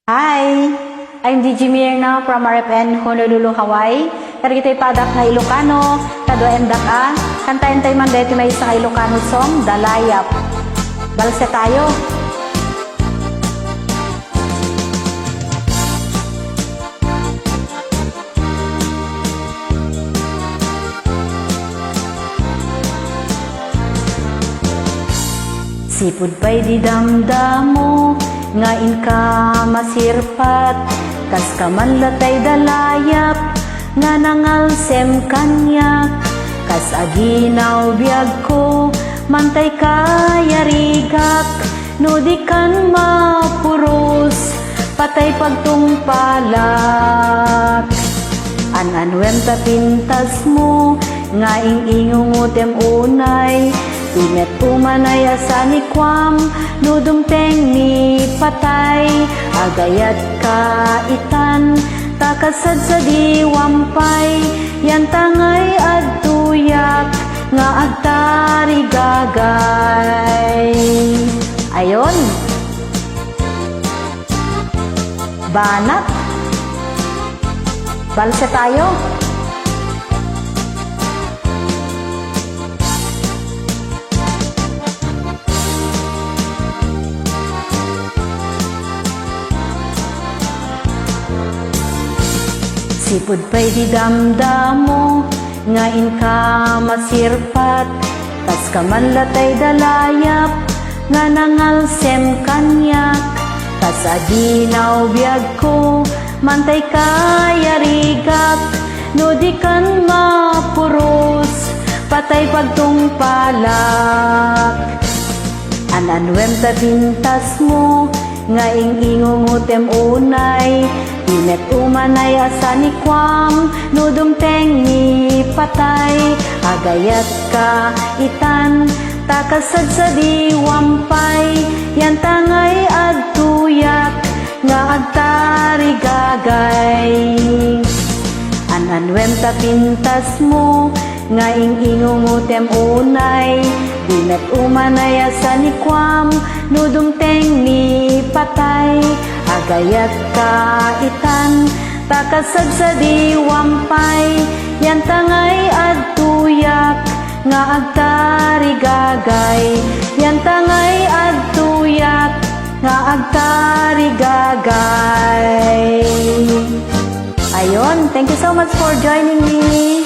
Hi! I'm DJ Mirna from RFN Honolulu, Hawaii. Karigitay padak na Ilocano, kadwa endak kantayin tayo man dito may isang Ilocano song, Dalayap. Balse tayo. Sipud pa'y di damdamo, ngain ka masirpat, kas ka man latay dalayap, nga nangalsem kanyak, kas aginaw biyag ko, mantay ka yarigak, no di kan mapuros, patay pagtungpalak. Ananwem ta pintas mo, nga ingungutem unay, Timet umanay asani kwam, nudumteng ni patay, agayat ka itan, takasad sa diwampay, yan tangay adtuyak, nga agtari gagay. Ayon, banat, balse tayo. Sipud pa'y di damdamo, ngain ka masirpat, kas ka man latay dalayap, nga nangalsem kanyak, kas aginaw biyag ko, mantay ka yarigak, no di kan mapuros, patay pagtungpalak. Ananwem ta pintas mo, nga ingungutem unay, Timet umanay asani kwam, nudumteng ni patay, agayat ka itan, takasad sa diwampay, yan tangay agtuyak, nga agtari gagay. Ananwem ta pintas mo, nga ingungutem unay, Timet umanay asani kwam, nudumteng ni patay, agayat ka itan, takasad sa diwampay, yan tangay adtuyak, nga agtari gagay, yan tangay adtuyak, nga agtari gagay. Ayon, thank you so much for joining me.